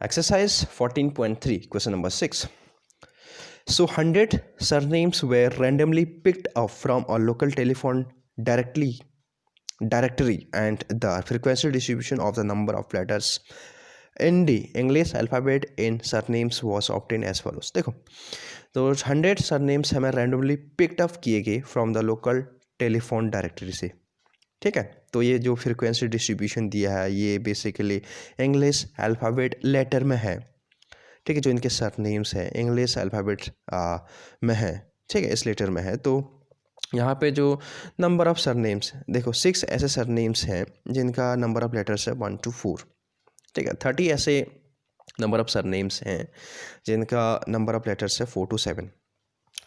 Exercise 14.3, question number 6. So 100 surnames were randomly picked up from a local telephone directory and the frequency distribution of the number of letters in the English alphabet in surnames was obtained as follows. देखो तो 100 surnames हमें randomly picked up किए गए from the local telephone directory से, ठीक है। तो ये जो फ्रीक्वेंसी डिस्ट्रीब्यूशन दिया है ये बेसिकली इंग्लिश अल्फ़ाबेट लेटर में है, ठीक है। जो इनके सरनेम्स हैं इंग्लिश अल्फ़ाबेट में है, ठीक है, इस लेटर में है। तो यहाँ पे जो नंबर ऑफ़ सरनेम्स देखो 6 ऐसे सरनेम्स हैं जिनका नंबर ऑफ़ लेटर्स है 1 to 4, ठीक है। 30 ऐसे नंबर ऑफ़ सरनेम्स हैं जिनका नंबर ऑफ़ लेटर्स है 4 to 7,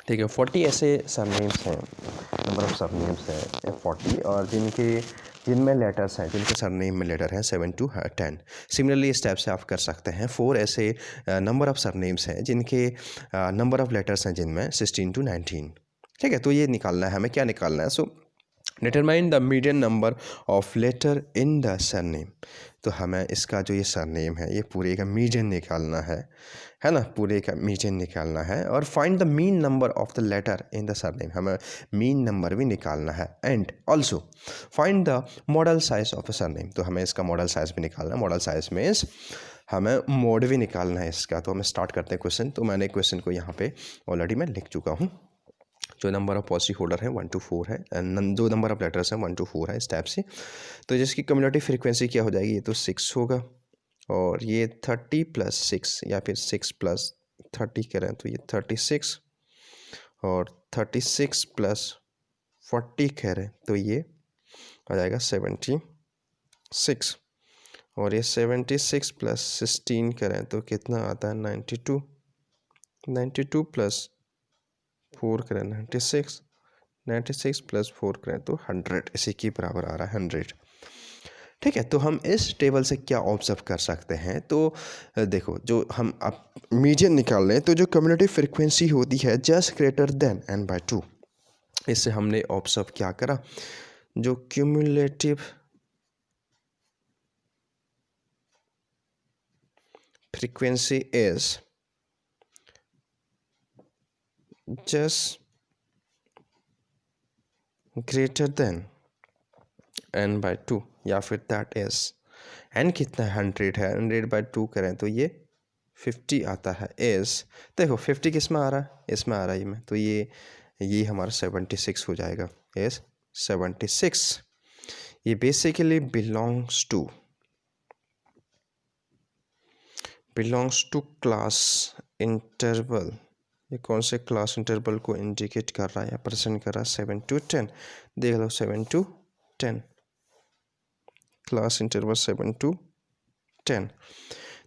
ठीक है। 40 ऐसे सरनेम्स हैं, नंबर ऑफ़ सरनेम्स है 40 और जिनमें लेटर्स हैं, जिनके सरनेम में लेटर हैं 7 to 10। सिमिलरली इस टाइप से आप कर सकते हैं। 4 ऐसे नंबर ऑफ़ सरनेम्स हैं जिनके नंबर ऑफ़ लेटर्स हैं जिनमें 16 to 19, ठीक है। तो ये निकालना है हमें, क्या निकालना है? So determine the median number of letter in the surname. तो हमें इसका जो ये सरनेम है ये पूरे का मीडियन निकालना है ना, पूरे का मीडियन निकालना है। और find the mean number of the letter in the surname, हमें मीन नंबर भी निकालना है। And also find the modal size of the surname, तो हमें इसका मॉडल साइज भी निकालना है। मॉडल साइज मीन्स हमें मोड भी निकालना है इसका। तो हमें स्टार्ट करते हैं क्वेश्चन। तो मैंने क्वेश्चन को यहाँ पे ऑलरेडी मैं लिख चुका हूँ। जो नंबर ऑफ पॉलिसी होल्डर है 1 to 4 है, जो नंबर ऑफ लेटर्स हैं 1 to 4 है, इस टाइप से। तो जिसकी कम्युलेटिव फ्रीक्वेंसी क्या हो जाएगी? ये तो 6 होगा और ये 30 + 6 या फिर 6 + 30 करें तो ये 36 और 36 + 40 करें तो ये आ जाएगा 76 और ये 76 + 16 करें तो कितना आता है? 92 + 4 करें 96 + 4 करें तो 100, इसी के बराबर आ रहा है 100, ठीक है। तो हम इस टेबल से क्या ऑब्जर्व कर सकते हैं? तो देखो जो हम अब मीडियन निकाल रहे हैं तो जो कम्युलेटिव फ्रीक्वेंसी होती है जस्ट ग्रेटर देन n/2, इससे हमने ऑब्जर्व क्या करा? जो cumulative frequency is just greater than n/2 या फिर दैट इज n कितना है? 100 है, 100/2 करें तो ये 50 आता है। इस देखो 50 किस में आ रहा है? इसमें आ रहा है ये में, तो ये हमारा 76 हो जाएगा। इस 76 ये basically belongs to class interval. ये कौन से क्लास इंटरवल को इंडिकेट कर रहा है या प्रेजेंट कर रहा है? 7 to 10, देख लो 7 to 10, क्लास इंटरवल 7 to 10।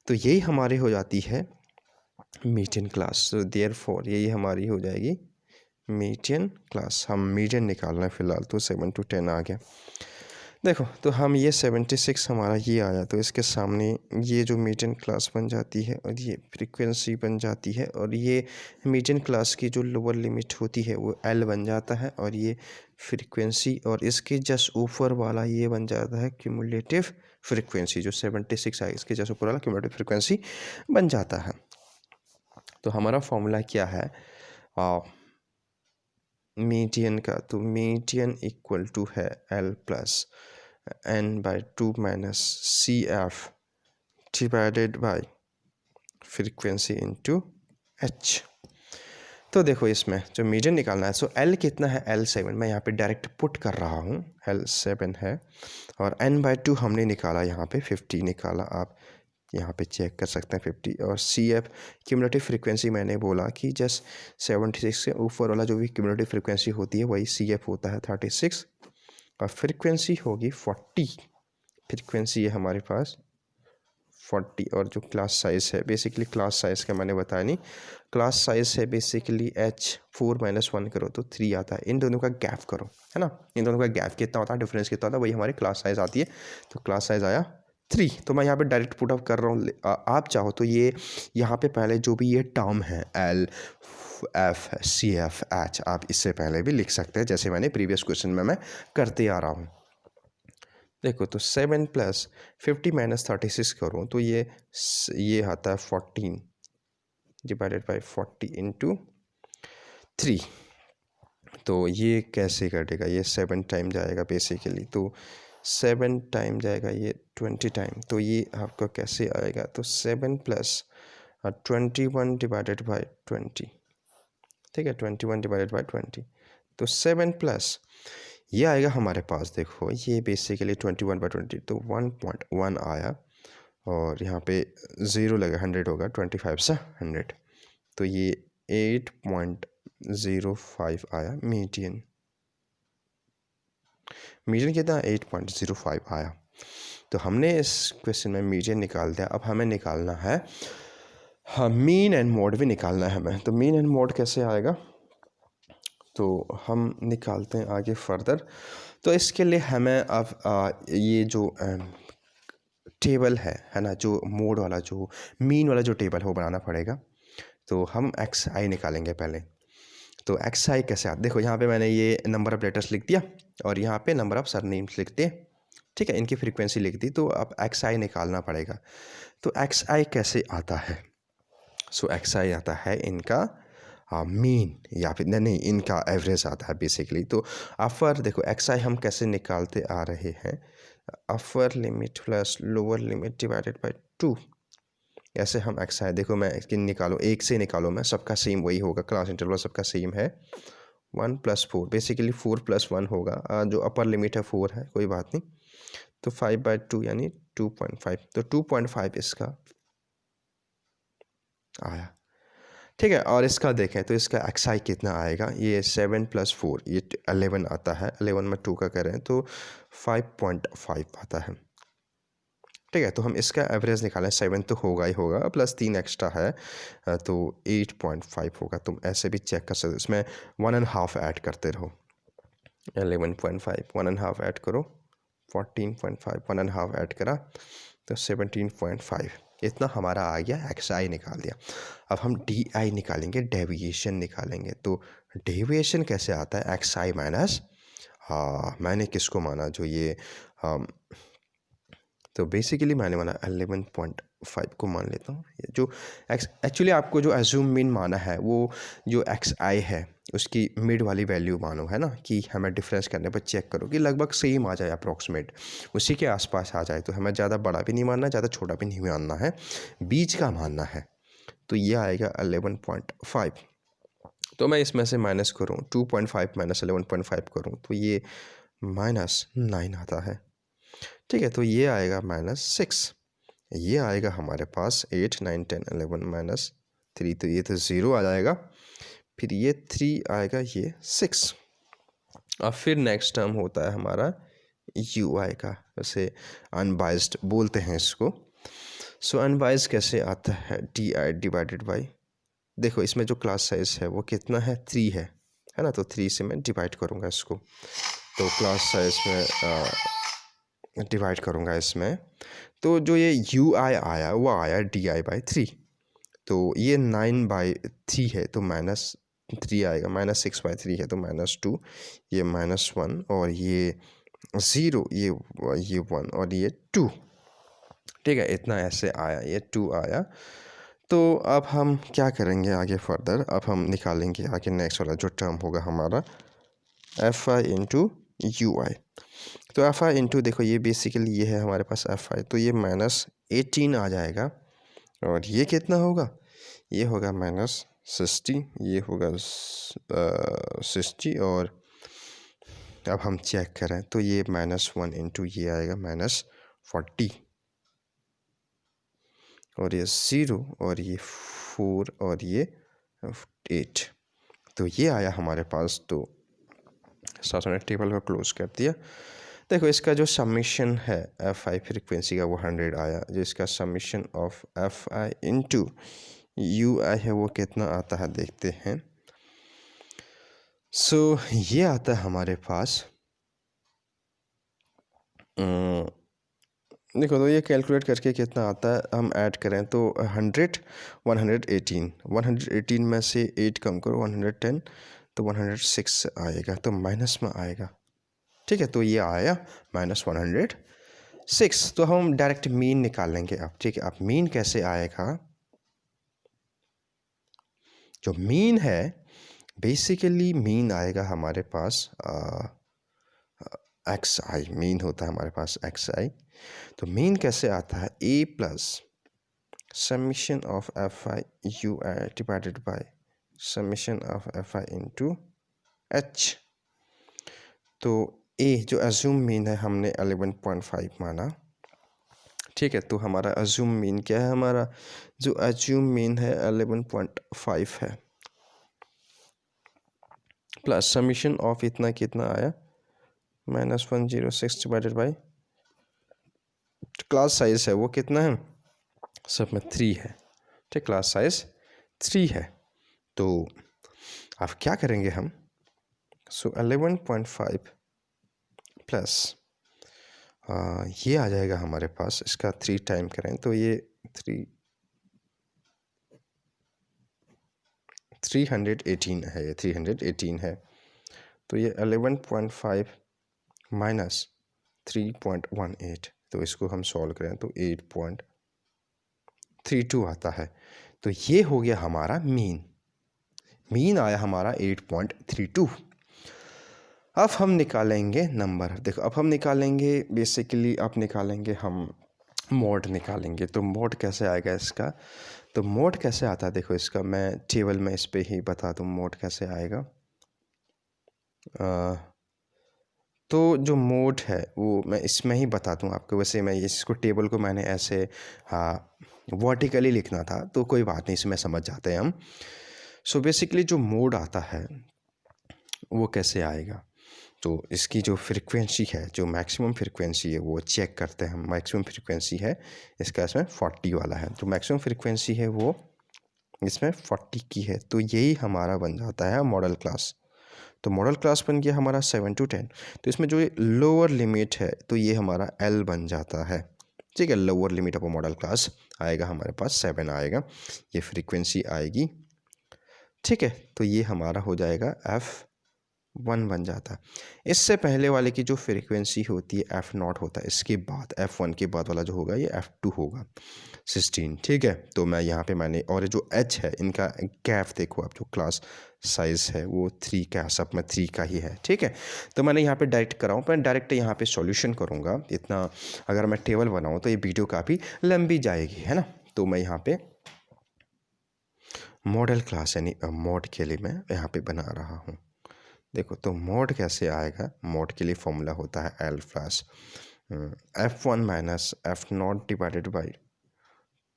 तो यही हमारी हो जाती है मीडियन क्लास। तो देयरफॉर यही हमारी हो जाएगी मीडियन क्लास। हम मीडियन निकालना है फिलहाल, तो 7 to 10 आ गया। देखो तो हम ये 76 हमारा ये आया, तो इसके सामने ये जो मीडियन क्लास बन जाती है और ये फ्रीक्वेंसी बन जाती है और ये मीडियन क्लास की जो लोअर लिमिट होती है वो L बन जाता है और ये फ्रीक्वेंसी, और इसके जस्ट ऊपर वाला ये बन जाता है क्यूमुलेटिव फ्रीक्वेंसी। जो 76 है इसके जस्ट ऊपर वाला क्यूमुलेटिव फ्रीक्वेंसी बन जाता है। तो हमारा फॉर्मूला क्या है मीडियन का? तो मीडियन इक्वल टू है L + n/2 - CF divided by frequency into H। तो देखो इसमें जो मीडियन निकालना है, सो L कितना है? L 7, मैं यहाँ पे डायरेक्ट पुट कर रहा हूँ, L 7 है और n/2 हमने निकाला, यहाँ पे 50 निकाला, आप यहाँ पे चेक कर सकते हैं 50। और CF क्यूमुलेटिव फ्रीक्वेंसी मैंने बोला कि जस्ट 76 से ऊपर वाला जो भी क्यूमुलेटिव फ्रीक्वेंसी होती है वही CF होता है 36 और फ्रीक्वेंसी होगी 40। फ्रीक्वेंसी है हमारे पास 40 और जो क्लास साइज़ है, बेसिकली क्लास साइज़ का मैंने बताया नहीं, क्लास साइज़ है बेसिकली H 4 - 1 करो तो 3 आता है। इन दोनों का गैप करो, है ना, इन दोनों का गैप कितना होता है, डिफरेंस कितना होता है, वही हमारी क्लास साइज़ आती है। तो क्लास साइज़ आया 3। तो मैं यहाँ पे डायरेक्ट पुट अप कर रहा हूँ। आप चाहो तो ये यहाँ पे पहले जो भी ये टर्म है L F CF H, आप इससे पहले भी लिख सकते हैं जैसे मैंने प्रीवियस क्वेश्चन में मैं करते आ रहा हूँ। देखो तो 7 प्लस 50 माइनस 36 करूँ तो ये आता है 14 डिवाइडेड बाई 40 इंटू 3। तो ये कैसे कटेगा, ये 7 टाइम जाएगा बेसिकली, तो 7 टाइम जाएगा ये 20 टाइम, तो ये आपका कैसे आएगा, तो 7 प्लस 21 डिवाइडेड बाई 20, ठीक है, 21 डिवाइडेड बाई 20, तो 7 प्लस ये आएगा हमारे पास, देखो ये बेसिकली 21/20, तो 1.1 आया, और यहाँ पे 0 लगा, 100 होगा, 25 से 100, तो ये 8.05 आया मीडियन। मीडियन कितना, 8.05 आया। तो हमने इस क्वेश्चन में मीडियन निकाल दिया। अब हमें निकालना है, हाँ, मीन एंड मोड भी निकालना है हमें। तो मीन एंड मोड कैसे आएगा, तो हम निकालते हैं आगे फर्दर। तो इसके लिए हमें अब ये जो टेबल है ना, जो मोड वाला, जो मीन वाला जो टेबल है वो बनाना पड़ेगा। तो हम एक्स आई निकालेंगे पहले। तो एक्स आई कैसे आता, देखो यहाँ पे मैंने ये नंबर ऑफ लेटर्स लिख दिया और यहाँ पे नंबर ऑफ सरनेम्स लिख दिए, ठीक है, इनकी फ्रीक्वेंसी लिख दी। तो अब एक्स आई निकालना पड़ेगा। तो एक्स आई कैसे आता है, सो एक्स आई आता है इनका मीन, या फिर नहीं, इनका एवरेज आता है बेसिकली। तो अपर देखो एक्स आई हम कैसे निकालते आ रहे हैं, upper limit plus lower limit divided by 2, ऐसे हम एक्स आई, देखो मैं इसकी निकालो, एक से निकालो, मैं सबका सेम वही होगा, क्लास इंटरवल सबका सेम है, 1 + 4, बेसिकली 4 + 1 होगा, जो अपर लिमिट है 4 है, कोई बात नहीं। तो 5/2 यानी 2.5, तो 2.5 इसका आया, ठीक है। और इसका देखें तो इसका एक्स आई कितना आएगा, ये 7 + 4 ये 11 आता है, 11 में 2 का करें तो 5.5 आता है, ठीक है। तो हम इसका एवरेज निकालें, 7 तो होगा ही होगा, प्लस 3 एक्स्ट्रा है, तो 8.5 होगा। तुम ऐसे भी चेक कर सकते हो, इसमें 1.5 ऐड करते रहो, 11.5 1.5 ऐड करो, 14.5 1.5 ऐड करा तो 17.5, इतना हमारा आ गया, एक्स आई निकाल दिया। अब हम डी आई निकालेंगे, डेविएशन निकालेंगे। तो डेविएशन कैसे आता है, एक्स आई माइनस, मैंने किसको माना, जो ये तो बेसिकली मैंने माना 11.5 को मान लेता हूँ। ये जो एक्चुअली आपको जो एज्यूम मीन माना है, वो जो एक्स आई है उसकी मिड वाली वैल्यू मानो, है ना, कि हमें डिफरेंस करने पर चेक करो कि लगभग सेम आ जाए, अप्रॉक्सीमेट उसी के आसपास आ जाए। तो हमें ज़्यादा बड़ा भी नहीं मानना, ज़्यादा छोटा भी नहीं मानना है, बीच का मानना है। तो ये आएगा 11.5। तो मैं इसमें से माइनस करूँ, 2.5 माइनस 11.5 करूँ तो ये -9 आता है, ठीक है। तो ये आएगा -6, ये आएगा हमारे पास 8 9 10 11 -3, तो ये तो 0 आ जाएगा, फिर ये 3 आएगा, ये 6। और फिर नेक्स्ट टर्म होता है हमारा यू आई का, वैसे अनबाइज्ड बोलते हैं इसको। सो अनबाइज्ड कैसे आता है, डी आई डिवाइडेड बाई, देखो इसमें जो क्लास साइज है वो कितना है, 3 है ना, तो 3 से मैं डिवाइड करूँगा इसको, तो क्लास साइज में डिवाइड करूँगा इसमें, तो जो ये यू आई आया वो आया DI/3, तो ये 9/3 है तो -3 आएगा, -6/3 है तो -2, ये -1 और ये 0, ये 1 और ये 2, ठीक है, इतना ऐसे आया, ये 2 आया। तो अब हम क्या करेंगे आगे फर्दर, अब हम निकालेंगे आगे नेक्स्ट वाला जो टर्म होगा हमारा FI इंटू UI। तो FI इंटू, देखो ये बेसिकली ये है हमारे पास FI, तो ये -18 आ जाएगा, और ये कितना होगा, ये होगा -60, ये होगा 60, और अब हम चेक करें तो ये -1 इंटू ये आएगा -40, और ये 0 और ये 4 और ये 8, तो ये आया हमारे पास। तो साथ में टेबल को क्लोज कर दिया। देखो इसका जो समीशन है FI फ्रीक्वेंसी का वो 100 आया, जो इसका summation of FI into UI है वो कितना आता है देखते हैं। सो ये आता है हमारे पास, देखो तो ये कैलकुलेट करके कितना आता है, हम ऐड करें तो 100 118 में से 8 कम करो, 110, तो 106 आएगा, तो माइनस में आएगा, ठीक है। तो ये आया -106, 6, तो हम डायरेक्ट मीन निकाल लेंगे अब, ठीक है। अब मीन कैसे आएगा? जो मीन है, बेसिकली मीन आएगा हमारे पास एक्स आई, मीन होता है हमारे पास एक्स आई। तो मीन कैसे आता है? A plus summation of F I U I divided by summation of F I into H. तो ए जो एज्यूम मीन है हमने 11.5 माना, ठीक है। तो हमारा एज्यूम मीन क्या है? हमारा जो एज्यूम मीन है 11.5 है, प्लस समीशन ऑफ इतना कितना आया -106 डिवाइडेड बाई क्लास साइज है वो कितना है? सब में 3 है, ठीक। क्लास साइज 3 है। तो अब क्या करेंगे हम? सो 11.5 प्लस ये आ जाएगा हमारे पास, इसका 3 टाइम करें तो ये 318 है, ये 318 है। तो ये 11.5 माइनस 3.18, तो इसको हम सॉल्व करें तो 8.32 आता है। तो ये हो गया हमारा मीन। मीन आया हमारा 8.32। अब हम निकालेंगे नंबर। देखो अब हम निकालेंगे बेसिकली, अब निकालेंगे हम मोड निकालेंगे। तो मोड कैसे आएगा इसका? तो मोड कैसे आता है देखो इसका, मैं टेबल में इस पे ही बता दूँ मोड कैसे आएगा। तो जो मोड है वो मैं इसमें ही बता दूँ आपको। वैसे मैं इसको टेबल को मैंने ऐसे वर्टिकली लिखना था, तो कोई बात नहीं, इसमें समझ जाते हैं हम। सो बेसिकली जो मोड आता है वो कैसे आएगा? तो इसकी जो फ्रीक्वेंसी है, जो मैक्सिमम फ्रीक्वेंसी है वो चेक करते हैं हम। मैक्सिमम फ्रीक्वेंसी है इसका, इसमें 40 वाला है। तो मैक्सिमम फ्रीक्वेंसी है वो इसमें 40 की है। तो यही हमारा बन जाता है मॉडल क्लास। तो मॉडल क्लास बन गया हमारा 7 to 10। तो इसमें जो लोअर लिमिट है तो ये हमारा L बन जाता है, ठीक है। Lower limit of model class आएगा हमारे पास 7 आएगा, ये फ्रीक्वेंसी आएगी, ठीक है। तो ये हमारा हो जाएगा F1 बन जाता है। इससे पहले वाले की जो फ्रीक्वेंसी होती है F0 होता है, इसके बाद F1 के बाद वाला जो होगा ये F2 होगा 16, ठीक है। तो मैं यहाँ पे मैंने, और जो H है इनका गैप देखो आप, जो क्लास साइज़ है वो 3 का, सब में 3 का ही है, ठीक है। तो मैंने यहाँ पे डायरेक्ट कराऊँ, मैं डायरेक्ट यहाँ पे सॉल्यूशन करूँगा। इतना अगर मैं टेबल बनाऊँ तो ये वीडियो काफ़ी लंबी जाएगी, है ना। तो मैं यहाँ पे मॉडल क्लास यानी मोड के लिए मैं यहाँ पे बना रहा हूँ। देखो तो मोड कैसे आएगा? मोड के लिए फॉर्मूला होता है L plus F1 minus F0 divided by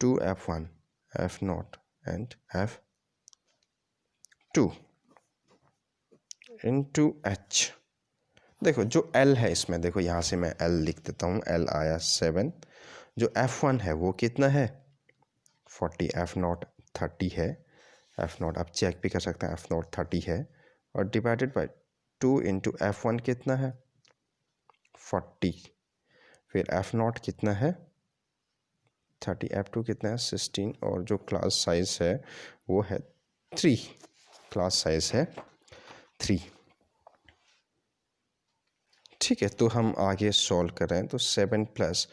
2F1 F0 and F2 into H। देखो जो L है इसमें, देखो यहाँ से मैं L लिख देता हूँ। L आया 7। जो F1 है वो कितना है? 40। F0 30 है। F0 आप चेक भी कर सकते हैं, F0 30 है। और डिवाइडेड बाई 2 इंटू F1 कितना है? 40। फिर F0 कितना है? 30। F2 कितना है? 16। और जो क्लास साइज है वो है 3। क्लास साइज है 3, ठीक है। तो हम आगे सॉल्व कर रहे हैं। तो 7 प्लस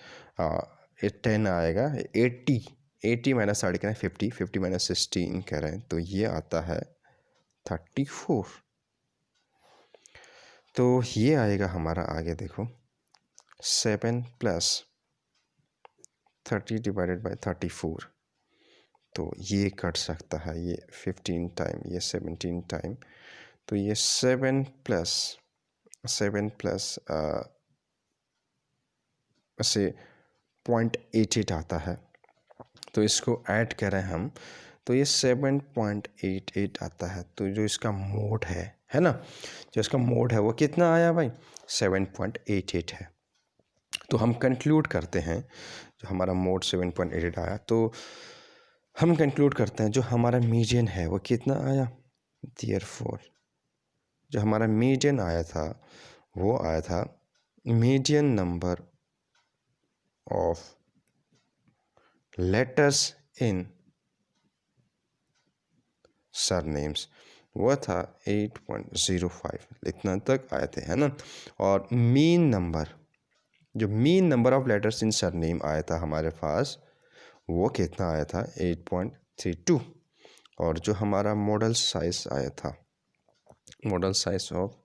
10 आएगा 80। 80 माइनस साढ़े कितना है? 50। 50 माइनस 16 कह रहे हैं, तो ये आता है 34। तो ये आएगा हमारा आगे देखो 7 प्लस 30 डिवाइडेड बाई 34। तो ये कट सकता है, ये 15 टाइम, ये 17 टाइम। तो ये 7 प्लस ऐसे 0.88 आता है। तो इसको ऐड करें हम तो ये 7.88 आता है। तो जो इसका मोड है ना, जो इसका मोड है वो कितना आया भाई? 7.88 है। तो हम कंक्लूड करते हैं, जो हमारा मोड 7.88 आया, तो हम कंक्लूड करते हैं जो हमारा मीडियन है वो कितना आया? देयरफॉर जो हमारा मीडियन आया था वो आया था median number of letters in surnames, वो था 8.05, इतना तक आए थे, है ना। और मीन नंबर जो mean number of letters in surname आया था हमारे पास वो कितना आया था 8.32। और जो हमारा मॉडल साइज आया था, मॉडल साइज ऑफ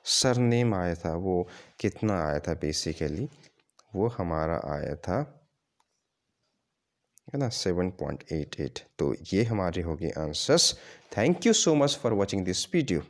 सरनेम आया था वो कितना आया था बेसिकली, वो हमारा आया था है ना 7.88। तो ये हमारे हो गए answers. Thank you so much for watching this video.